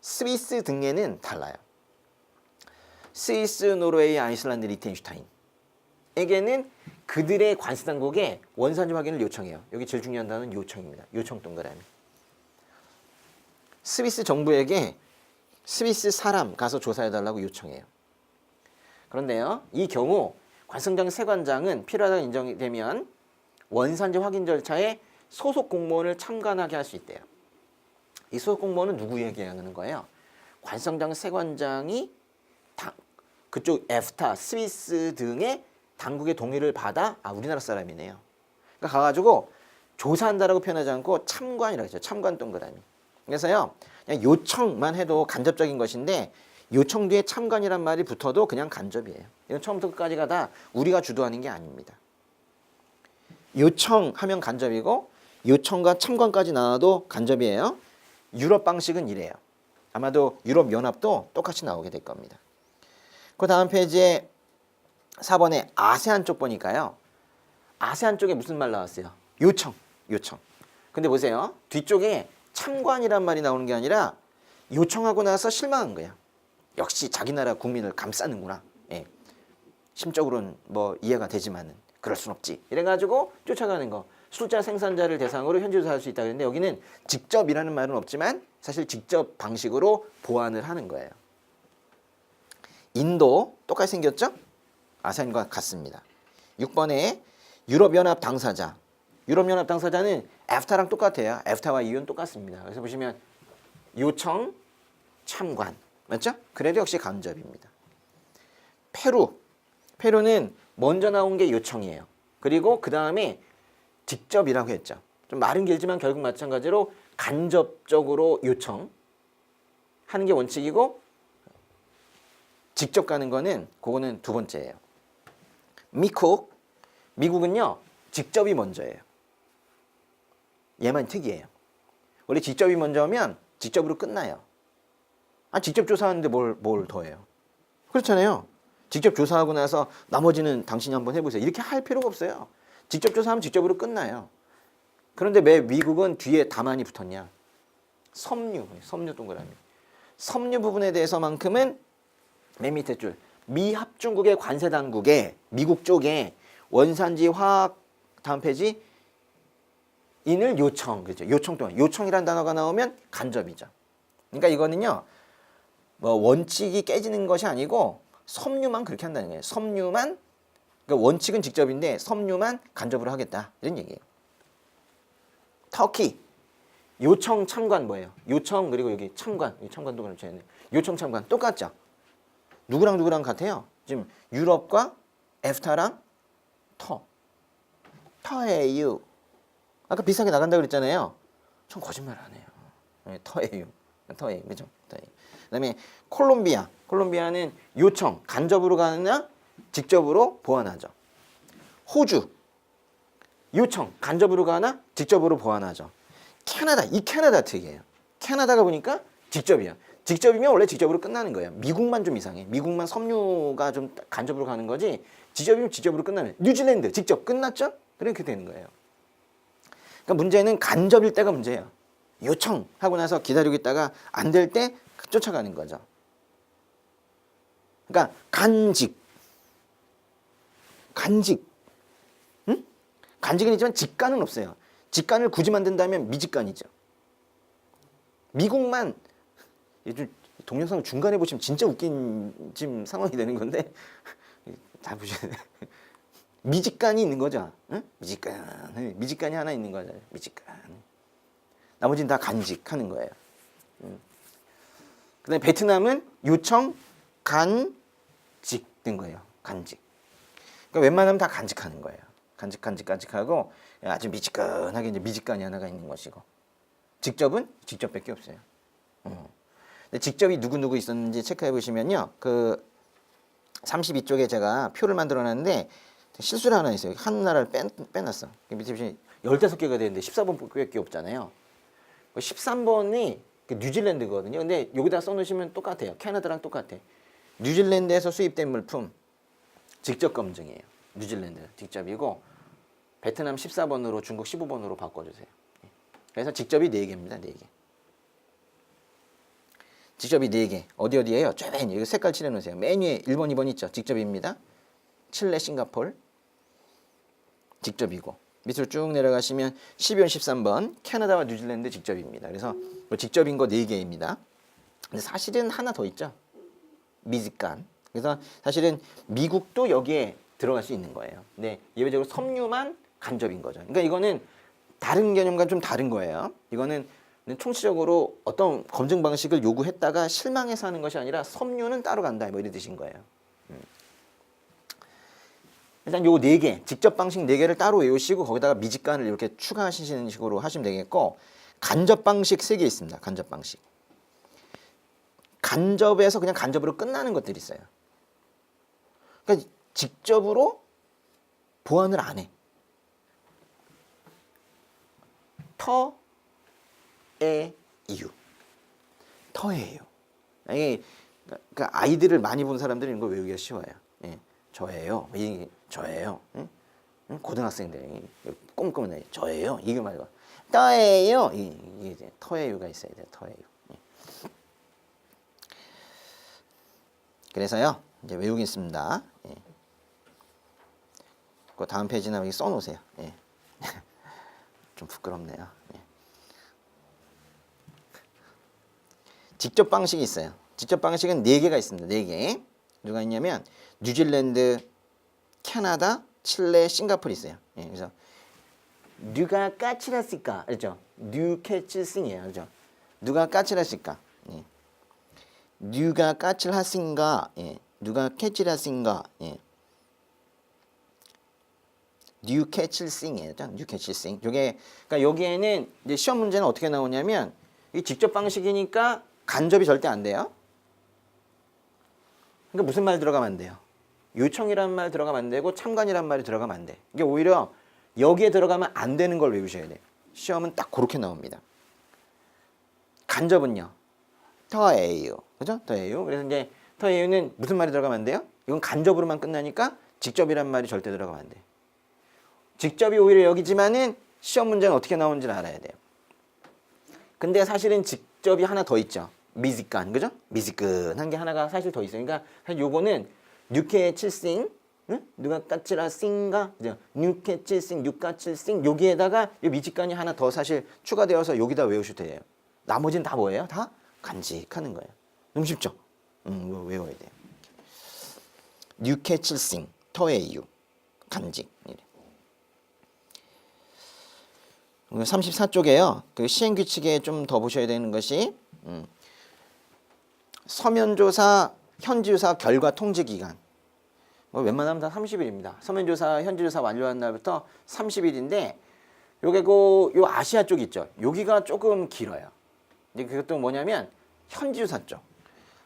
스위스 등에는 달라요. 스위스, 노르웨이, 아이슬란드, 리텐슈타인 에게는 그들의 관세 당국에 원산지 확인을 요청해요. 여기 제일 중요한 단어는 요청입니다. 요청 동그라미. 스위스 정부에게 스위스 사람 가서 조사해달라고 요청해요. 그런데요, 이 경우 관성장 세관장은 필요하다고 인정되면 원산지 확인 절차에 소속 공무원을 참관하게 할 수 있대요. 이 소속 공무원은 누구에게 하는 거예요? 관성장 세관장이 그쪽 애프타, 스위스 등의 당국의 동의를 받아 우리나라 사람이네요. 그러니까 가가지고 조사한다라고 표현하지 않고 참관이라고 했죠. 참관 동그라미. 그래서요, 그냥 요청만 해도 간접적인 것인데 요청 뒤에 참관이란 말이 붙어도 그냥 간접이에요. 이건 처음부터 끝까지가 다 우리가 주도하는 게 아닙니다. 요청하면 간접이고 요청과 참관까지 나와도 간접이에요. 유럽 방식은 이래요. 아마도 유럽연합도 똑같이 나오게 될 겁니다. 그 다음 페이지에 4번에 아세안 쪽 보니까요. 아세안 쪽에 무슨 말 나왔어요? 요청. 근데 보세요. 뒤쪽에 참관이란 말이 나오는 게 아니라 요청하고 나서 실망한 거야. 역시 자기 나라 국민을 감싸는구나. 예. 심적으로는 뭐 이해가 되지만은 그럴 순 없지. 이래가지고 쫓아가는 거. 술자 생산자를 대상으로 현지 조사할 수 있다 그랬는데 여기는 직접이라는 말은 없지만 사실 직접 방식으로 보완을 하는 거예요. 인도 똑같이 생겼죠? 아세안과 같습니다. 6번에 유럽연합 당사자. 유럽연합 당사자는 애프타랑 똑같아요. 애프타와 EU는 똑같습니다. 그래서 보시면 요청, 참관. 맞죠? 그래도 역시 간접입니다. 페루는 먼저 나온 게 요청이에요. 그리고 그 다음에 직접이라고 했죠. 좀 말은 길지만 결국 마찬가지로 간접적으로 요청하는 게 원칙이고 직접 가는 거는 그거는 두 번째예요. 미국은요. 직접이 먼저예요. 얘만 특이해요. 원래 직접이 먼저 하면 직접으로 끝나요. 직접 조사하는데 뭘 더해요. 그렇잖아요. 직접 조사하고 나서 나머지는 당신이 한번 해보세요. 이렇게 할 필요가 없어요. 직접 조사하면 직접으로 끝나요. 그런데 왜 미국은 뒤에 다만이 붙었냐? 섬유 동그라미. 섬유 부분에 대해서만큼은 맨 밑에 줄 미합중국의 관세 당국에 미국 쪽에 원산지 화학 다음 페이지 인을 요청. 그렇죠. 요청 동안 요청이라는 단어가 나오면 간접이죠. 그러니까 이거는요. 뭐 원칙이 깨지는 것이 아니고 섬유만 그렇게 한다는 거예요. 섬유만 그러니까 원칙은 직접인데 섬유만 간접으로 하겠다. 이런 얘기예요. 터키 요청 참관 뭐예요? 요청 그리고 여기 참관. 참관도 그렇죠. 요청 참관 똑같죠. 누구랑 같아요? 지금 유럽과 애프타랑 터예요. 아까 비슷하게 나간다 그랬잖아요. 전 거짓말 안 해요. 네, 터예요. 그죠? 그다음에 콜롬비아는 요청 간접으로 가느냐 직접으로 보완하죠. 호주 요청 간접으로 가나 직접으로 보완하죠. 캐나다 특이해요. 캐나다가 보니까 직접이야. 직접이면 원래 직접으로 끝나는 거예요. 미국만 좀 이상해. 미국만 섬유가 좀 간접으로 가는 거지. 직접이면 직접으로 끝나면 뉴질랜드 직접 끝났죠? 그렇게 되는 거예요. 그러니까 문제는 간접일 때가 문제예요. 요청하고 나서 기다리고 있다가 안 될 때 쫓아가는 거죠. 그러니까 간직. 응? 간직은 있지만 직간은 없어요. 직간을 굳이 만든다면 미직간이죠. 미국만 동영상 중간에 보시면 진짜 웃긴 지금 상황이 되는 건데 다 보셔야 돼요. 미직간이 있는 거죠. 응? 미직간이 하나 있는 거죠. 미직간. 나머지는 다 간직하는 거예요. 그다음에 베트남은 요청, 간직 된 거예요. 간직. 그러니까 웬만하면 다 간직하는 거예요. 간직하고 아주 미직간하게 이제 미직간이 하나가 있는 것이고 직접은 직접밖에 없어요. 근데 직접이 누구 있었는지 체크해 보시면요. 그 32쪽에 제가 표를 만들어 놨는데 실수를 하나 있어요. 한 나라를 빼놨어. 밑에 보시면 15개가 되는데 14번밖에 없잖아요. 13번이 뉴질랜드거든요. 근데 여기다 써놓으시면 똑같아요. 캐나다랑 똑같아. 뉴질랜드에서 수입된 물품 직접 검증이에요. 뉴질랜드 직접이고 베트남 14번으로 중국 15번으로 바꿔주세요. 그래서 직접이 4개입니다. 4개. 직접이 4개. 어디에요? 맨 여기 색깔 칠해놓으세요. 맨 위에 1번, 2번 있죠? 직접입니다. 칠레, 싱가폴 직접이고 밑으로 쭉 내려가시면 12번, 13번 캐나다와 뉴질랜드 직접입니다. 그래서 직접인 거 4개입니다. 근데 사실은 하나 더 있죠. 미즈간. 그래서 사실은 미국도 여기에 들어갈 수 있는 거예요. 근데 예외적으로 섬유만 간접인 거죠. 그러니까 이거는 다른 개념과 좀 다른 거예요. 이거는 총체적으로 어떤 검증 방식을 요구했다가 실망해서 하는 것이 아니라 섬유는 따로 간다. 뭐 이런 뜻인 거예요. 일단 요거 4개, 직접 방식 4개를 따로 외우시고 거기다가 미직간을 이렇게 추가하시는 식으로 하시면 되겠고 간접 방식 3개 있습니다. 간접 방식. 간접에서 그냥 간접으로 끝나는 것들이 있어요. 그러니까 직접으로 보완을 안 해. 터의 이유. 터예요. 이게 그러니까 아이들을 많이 본 사람들은 이런 거 외우기가 쉬워요. 예, 저예요. 이게 저예요. 응? 고등학생들 꼼꼼하게 저예요. 이게 말고 터예요. 이게 이제 터예요가 있어야 돼요. 터예요. 예. 그래서요 이제 외우겠습니다. 예. 그 다음 페이지나 여기 써놓으세요. 예. 좀 부끄럽네요. 예. 직접 방식이 있어요. 직접 방식은 4개가 있습니다. 4개. 누가 있냐면 뉴질랜드, 캐나다, 칠레, 싱가포르 있어요. 예, 그래서 누가 까칠했을까? 그렇죠? 뉴캐칠싱이에요. 그렇죠? 누가 까칠했을까? 예. 누가 까칠했은가? 예. 누가 캐칠했은가? 예. 뉴캐칠싱이에요. 뉴캐칠싱. 요게 그러니까 여기에는 이제 시험 문제는 어떻게 나오냐면 이 직접 방식이니까 간접이 절대 안 돼요. 그러니까 무슨 말 들어가면 안 돼요? 요청이라는 말 들어가면 안 되고 참관이라는 말이 들어가면 안 돼. 이게 오히려 여기에 들어가면 안 되는 걸 외우셔야 돼요. 시험은 딱 그렇게 나옵니다. 간접은요. 터예요. 그죠? 터예요. 그래서 이제 터예요는 무슨 말이 들어가면 안 돼요? 이건 간접으로만 끝나니까 직접이란 말이 절대 들어가면 안 돼. 직접이 오히려 여기지만은 시험 문제는 어떻게 나오는지를 알아야 돼요. 근데 사실은 직접이 하나 더 있죠. 미지간, 그죠? 미지근한 게 하나가 사실 더 있어요. 그러니까 사실 요거는 뉴캐칠싱, 응? 누가 까칠하싱가, 그죠? 뉴캐칠싱, 뉴까칠싱 여기에다가 이 미지간이 하나 더 사실 추가되어서 여기다 외우셔도 돼요. 나머지는 다 뭐예요? 다 간직하는 거예요. 너무 쉽죠? 외워야 돼요. 뉴캐칠싱, 터의 이유, 간직. 34쪽에요. 그 시행규칙에 좀 더 보셔야 되는 것이 서면조사, 현지조사 결과 통지기간. 웬만하면 다 30일입니다. 서면조사, 현지조사 완료한 날부터 30일인데 요게 요 아시아 쪽 있죠. 여기가 조금 길어요. 이제 그것도 뭐냐면 현지조사 쪽.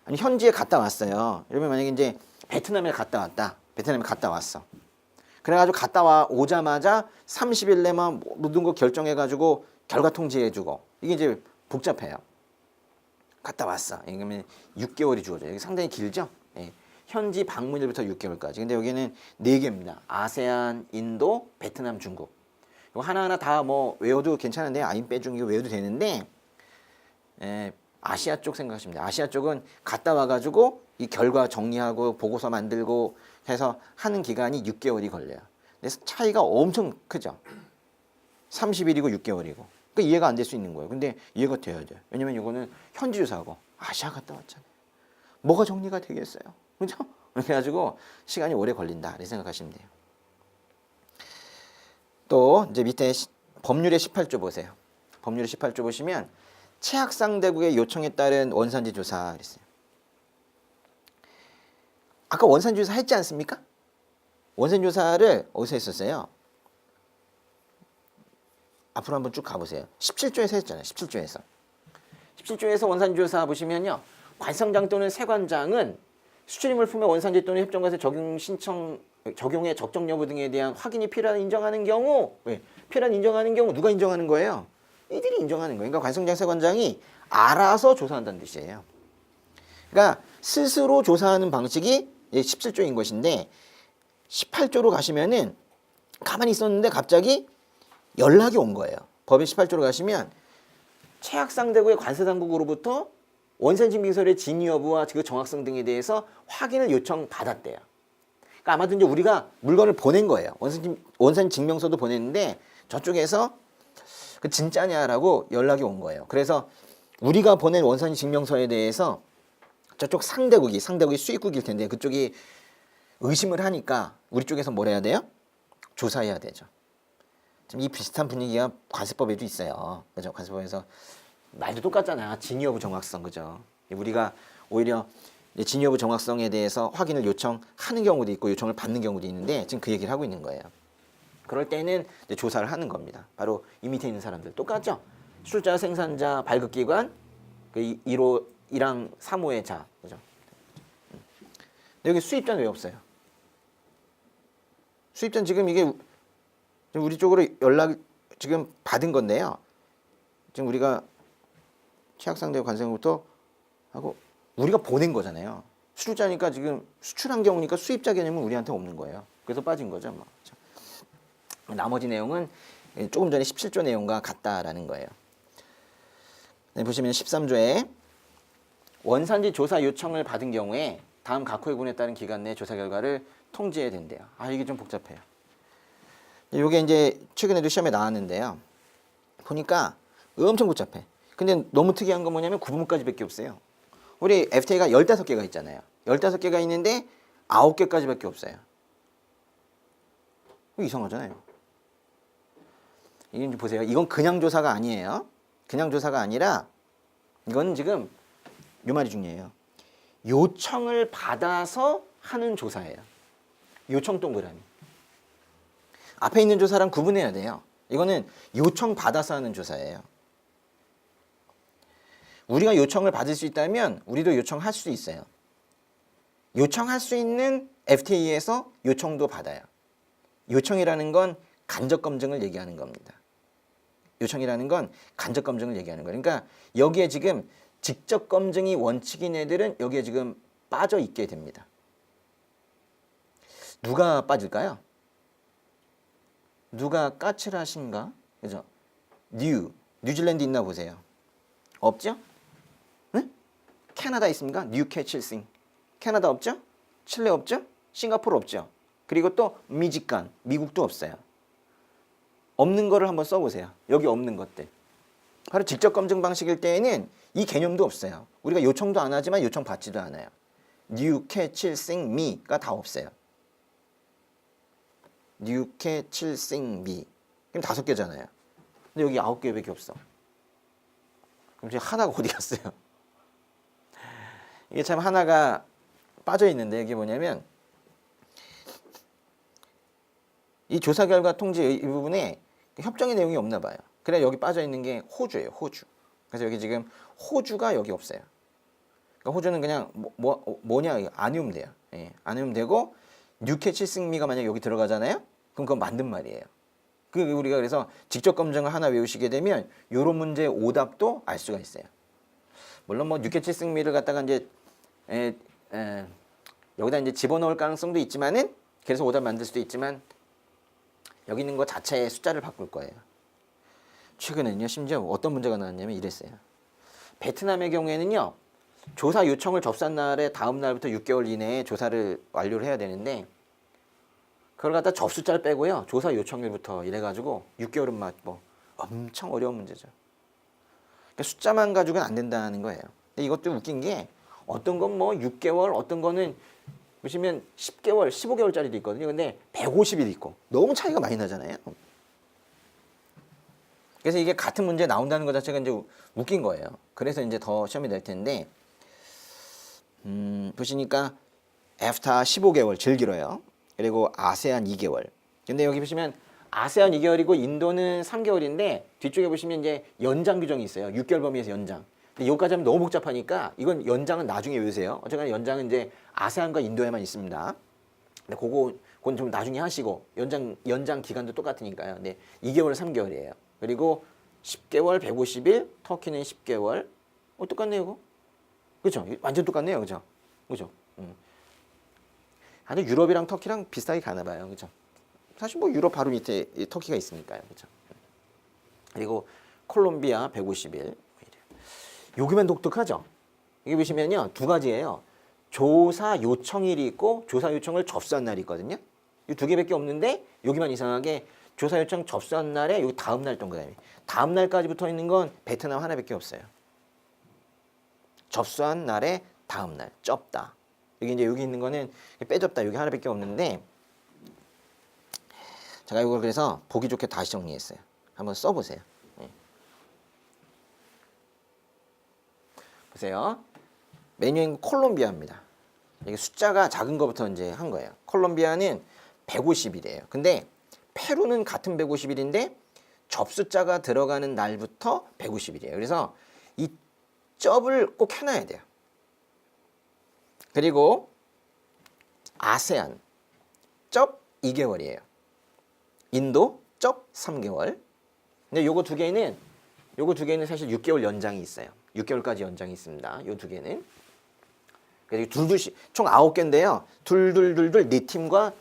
아니 현지에 갔다 왔어요. 여러분 만약에 이제 베트남에 갔다 왔다. 베트남에 갔다 왔어. 그래가지고 갔다 오자마자 30일 내만 모든 거 결정해가지고 결과 통지해주고 이게 이제 복잡해요. 갔다 왔어. 그러면 6개월이 주어져요. 이게 상당히 길죠? 예. 현지 방문일부터 6개월까지. 근데 여기는 4개입니다. 아세안, 인도, 베트남, 중국. 이거 하나하나 다 뭐 외워도 괜찮은데 아임 빼주기 외워도 되는데 아시아 쪽 생각하시면 돼요. 아시아 쪽은 갔다 와가지고 이 결과 정리하고 보고서 만들고 해서 하는 기간이 6개월이 걸려요. 그래서 차이가 엄청 크죠. 30일이고 6개월이고. 그러니까 이해가 안 될 수 있는 거예요. 근데 이해가 돼야 돼요. 왜냐면 이거는 현지조사고 아시아 갔다 왔잖아요. 뭐가 정리가 되겠어요. 그죠? 그래가지고 시간이 오래 걸린다. 이렇게 생각하시면 돼요. 또 이제 밑에 법률의 18조 보세요. 법률의 18조 보시면 최악상대국의 요청에 따른 원산지 조사 그랬어요. 아까 원산지 조사 했지 않습니까? 원산지 조사를 어디서 했었어요? 앞으로 한번 쭉 가보세요. 17조에서 했잖아요. 17조에서. 17조에서 원산지 조사 보시면요. 관성장 또는 세관장은 수출입물품의 원산지 또는 협정과세 적용 신청 적용의 적정 여부 등에 대한 확인이 필요하다 인정하는 경우, 왜? 필요하다 인정하는 경우 누가 인정하는 거예요? 이들이 인정하는 거예요. 그러니까 관성장세관장이 알아서 조사한다는 뜻이에요. 그러니까 스스로 조사하는 방식이 17조인 것인데 18조로 가시면은 가만히 있었는데 갑자기 연락이 온 거예요. 법의 18조로 가시면 최악상대국의 관세당국으로부터 원산증빙서류의 진위 여부와 그 정확성 등에 대해서 확인을 요청받았대요. 그러니까 아마도 이제 우리가 물건을 보낸 거예요. 원산증명서도 보냈는데 저쪽에서 그 진짜냐라고 연락이 온 거예요. 그래서 우리가 보낸 원산증명서에 대해서 저쪽 상대국이 수입국일 텐데 그쪽이 의심을 하니까 우리 쪽에서 뭘 해야 돼요? 조사해야 되죠. 지금 이 비슷한 분위기가 관세법에도 있어요. 그죠? 관세법에서 말도 똑같잖아. 진위 여부 정확성, 그죠? 우리가 오히려 진위 여부 정확성에 대해서 확인을 요청하는 경우도 있고 요청을 받는 경우도 있는데 지금 그 얘기를 하고 있는 거예요. 그럴 때는 이제 조사를 하는 겁니다. 바로 이 밑에 있는 사람들 똑같죠? 수출자, 생산자, 발급기관, 그 1호, 1항, 3호의 자, 그죠? 근데 여기 수입자는 왜 없어요? 수입자는 지금 이게 우리 쪽으로 연락 지금 받은 건데요. 지금 우리가 최악상대 관세부터 하고 우리가 보낸 거잖아요. 수출자니까 지금 수출한 경우니까 수입자 개념은 우리한테 없는 거예요. 그래서 빠진 거죠. 뭐. 나머지 내용은 조금 전에 17조 내용과 같다라는 거예요. 네, 보시면 13조에 원산지 조사 요청을 받은 경우에 다음 각 호의 군에 따른 기간 내 조사 결과를 통지해야 된대요. 아, 이게 좀 복잡해요. 이게 이제 최근에도 시험에 나왔는데요. 보니까 엄청 복잡해. 근데 너무 특이한 건 뭐냐면 구분까지밖에 없어요. 우리 FTA가 15개가 있잖아요. 15개가 있는데 9개까지밖에 없어요. 이상하잖아요. 이건 보세요. 이건 그냥 조사가 아니에요. 그냥 조사가 아니라 이건 지금 요 말이 중요해요. 요청을 받아서 하는 조사예요. 요청 동그라미. 앞에 있는 조사랑 구분해야 돼요. 이거는 요청 받아서 하는 조사예요. 우리가 요청을 받을 수 있다면 우리도 요청할 수 있어요. 요청할 수 있는 FTA에서 요청도 받아요. 요청이라는 건 간접 검증을 얘기하는 겁니다. 요청이라는 건 간접 검증을 얘기하는 거예요. 그러니까 여기에 지금 직접 검증이 원칙인 애들은 여기에 지금 빠져 있게 됩니다. 누가 빠질까요? 누가 까칠하신가? 그죠? 뉴질랜드 있나 보세요. 없죠? 네? 캐나다 있습니까? 뉴캐칠싱. 캐나다 없죠? 칠레 없죠? 싱가포르 없죠? 그리고 또 미지간, 미국도 없어요. 없는 거를 한번 써보세요. 여기 없는 것들. 바로 직접 검증 방식일 때에는 이 개념도 없어요. 우리가 요청도 안 하지만 요청 받지도 않아요. 뉴캐칠싱미가 다 없어요. 뉴캐칠싱미. 그럼 5개잖아요. 근데 여기 9개밖에 없어. 그럼 지금 하나가 어디 갔어요? 이게 참 하나가 빠져 있는데 이게 뭐냐면 이 조사 결과 통지 이 부분에 협정의 내용이 없나 봐요. 그래 여기 빠져 있는 게 호주예요. 호주. 그래서 여기 지금 호주가 여기 없어요. 그러니까 호주는 그냥 뭐냐 안 외우면 돼요. 예, 안 외우면 되고 뉴캐칠싱미가 만약 여기 들어가잖아요. 그럼 그건 맞는 말이에요. 그 우리가 그래서 직접 검증을 하나 외우시게 되면 이런 문제의 오답도 알 수가 있어요. 물론 뭐 뉴캐칠싱미를 갖다가 이제 여기다 이제 집어넣을 가능성도 있지만은 그래서 오답 만들 수도 있지만 여기 있는 거 자체의 숫자를 바꿀 거예요. 최근에는요 심지어 어떤 문제가 나왔냐면 이랬어요. 베트남의 경우에는요 조사 요청을 접수한 날에 다음 날부터 6개월 이내에 조사를 완료를 해야 되는데 그걸 갖다 접수자를 빼고요 조사 요청일부터 이래가지고 6개월은 뭐 엄청 어려운 문제죠. 그러니까 숫자만 가지고는 안 된다는 거예요. 근데 이것도 웃긴 게 어떤 건 뭐 6개월 어떤 거는 보시면 10개월 15개월짜리도 있거든요. 근데 150일이 있고 너무 차이가 많이 나잖아요. 그래서 이게 같은 문제 나온다는 것 자체가 이제 웃긴 거예요. 그래서 이제 더 시험이 될 텐데 보시니까 애프타 15개월 제일 길어요. 그리고 아세안 2개월. 근데 여기 보시면 아세안 2개월이고 인도는 3개월인데 뒤쪽에 보시면 이제 연장 규정이 있어요. 6개월 범위에서 연장. 근데 여기까지 하면 너무 복잡하니까 이건 연장은 나중에 외우세요. 어쨌거나 연장은 이제 아세안과 인도에만 있습니다. 근데 그건 좀 나중에 하시고 연장 기간도 똑같으니까요. 근데 2개월 3개월이에요. 그리고 10개월, 150일, 터키는 10개월. 똑같네요, 이거. 그죠? 완전 똑같네요, 그죠? 그죠? 아니, 유럽이랑 터키랑 비슷하게 가나 봐요, 그죠? 사실 뭐 유럽 바로 밑에 터키가 있으니까요, 그죠? 그리고 콜롬비아 150일. 여기만 독특하죠? 여기 보시면요, 두 가지예요. 조사 요청일이 있고 조사 요청을 접수한 날이 있거든요. 이 두 개밖에 없는데 여기만 이상하게 조사 요청 접수한 날에 여기 다음 날 동그라미. 다음 날까지 붙어 있는 건 베트남 하나밖에 없어요. 접수한 날에 다음 날 쩝다. 여기 이제 여기 있는 거는 빼접다. 여기 하나밖에 없는데 제가 이걸 그래서 보기 좋게 다시 정리했어요. 한번 써보세요. 네. 보세요. 메뉴인 콜롬비아입니다. 이게 숫자가 작은 것부터 이제 한 거예요. 콜롬비아는 150일이에요. 근데 페루는 같은 150일인데 접수자가 들어가는 날부터 150일이에요. 그래서 이 쩝을 꼭 해놔야 돼요. 그리고 아세안 쩝 2개월이에요. 인도 쩝 3개월. 근데 요거 두 개는 사실 6개월 연장이 있어요. 6개월까지 연장이 있습니다. 요 두 개는. 그래서 둘둘씩 총 9개인데요. 둘둘둘둘 네 팀과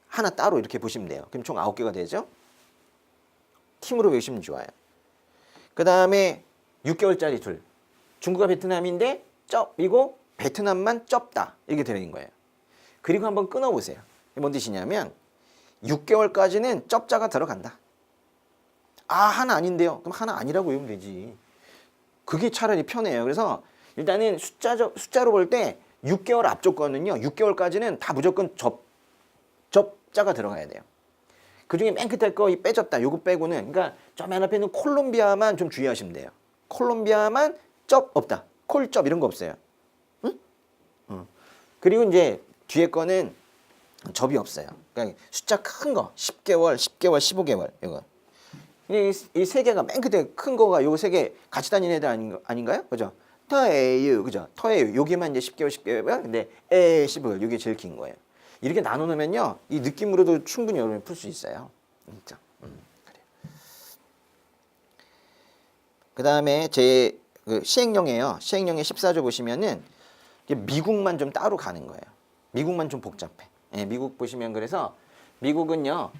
하나 따로 이렇게 보시면 돼요. 그럼 총 9개가 되죠. 팀으로 외우시면 좋아요. 그 다음에 6개월짜리 둘. 중국과 베트남인데 쩝이고 베트남만 쩝다. 이렇게 되어 있는 거예요. 그리고 한번 끊어보세요. 뭔 뜻이냐면 6개월까지는 쩝자가 들어간다. 아, 하나 아닌데요. 그럼 하나 아니라고 외우면 되지. 그게 차라리 편해요. 그래서 일단은 숫자로 볼 때 6개월 앞쪽 거는요. 6개월까지는 다 무조건 접자가 들어가야 돼요. 그중에 맨 끝에 거 이 빼졌다. 요거 빼고는 그러니까 저 맨 앞에 있는 콜롬비아만 좀 주의하시면 돼요. 콜롬비아만 쩝 없다. 콜쩝 이런 거 없어요. 응? 그리고 이제 뒤에 거는 접이 없어요. 그러니까 숫자 큰 거 10개월, 10개월, 15개월 이거. 이 세 개가 맨 끝에 큰 거가 요 세 개 같이 다니는 애들 아닌가요? 그죠? 터에유, 그죠? 터에유. 여기만 이제 10개월, 10개월. 근데 에 15개월. 이게 제일 긴 거예요. 이렇게 나눠 놓으면요, 이 느낌으로도 충분히 여러분이 풀 수 있어요. 진짜. 그래요. 그 다음에 제 시행령이에요. 시행령의 14조 보시면은 미국만 좀 따로 가는 거예요. 미국만 좀 복잡해. 예, 미국 보시면 그래서 미국은요.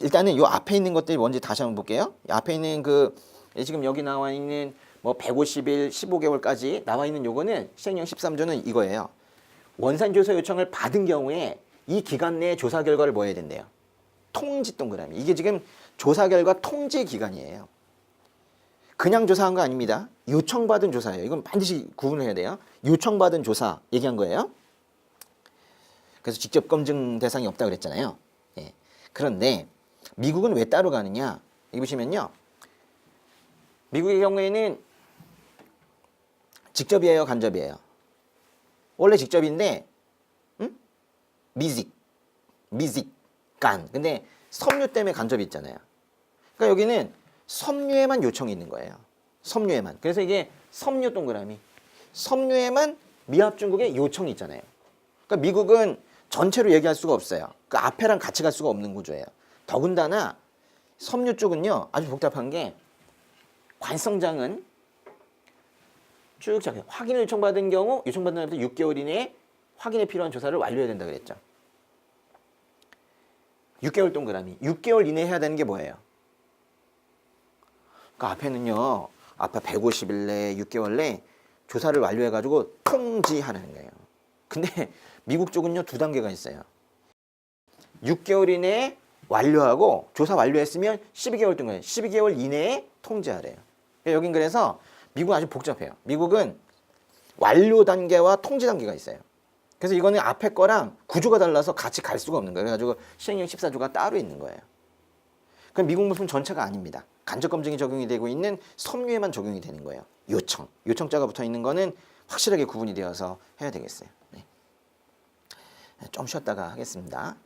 일단은 요 앞에 있는 것들 먼저 다시 한번 볼게요. 앞에 있는 지금 여기 나와 있는 뭐 150일, 15개월까지 나와 있는 요거는 시행령 13조는 이거예요. 원산조사 요청을 받은 경우에 이 기간 내에 조사 결과를 뭐 해야 된대요? 통지 동그라미. 이게 지금 조사 결과 통지 기간이에요. 그냥 조사한 거 아닙니다. 요청받은 조사예요. 이건 반드시 구분을 해야 돼요. 요청받은 조사 얘기한 거예요. 그래서 직접 검증 대상이 없다고 그랬잖아요. 예. 그런데 미국은 왜 따로 가느냐? 여기 보시면요. 미국의 경우에는 직접이에요, 간접이에요? 원래 직접인데 미직, 간. 근데 섬유 때문에 간접이 있잖아요. 그러니까 여기는 섬유에만 요청이 있는 거예요. 섬유에만. 그래서 이게 섬유 동그라미. 섬유에만 미합 중국에 요청이 있잖아요. 그러니까 미국은 전체로 얘기할 수가 없어요. 그 앞에랑 같이 갈 수가 없는 구조예요. 더군다나 섬유 쪽은요, 아주 복잡한 게 관성장은 쭉 확인을 요청받은 경우 요청받은 날부터 6개월 이내에 확인에 필요한 조사를 완료해야 된다 그랬죠. 6개월 동그라미. 6개월 이내에 해야 되는 게 뭐예요? 그 앞에는요. 앞에 150일 내에 6개월 내에 조사를 완료해가지고 통지하라는 거예요. 근데 미국 쪽은요. 2단계가 있어요. 6개월 이내에 완료하고 조사 완료했으면 12개월 동안 12개월 이내에 통지하래요. 여긴 그래서 미국은 아주 복잡해요. 미국은 완료 단계와 통지 단계가 있어요. 그래서 이거는 앞에 거랑 구조가 달라서 같이 갈 수가 없는 거예요. 그래가지고 시행령 14조가 따로 있는 거예요. 그럼 미국 물품 전체가 아닙니다. 간접 검증이 적용이 되고 있는 섬유에만 적용이 되는 거예요. 요청자가 붙어 있는 거는 확실하게 구분이 되어서 해야 되겠어요. 네. 좀 쉬었다가 하겠습니다.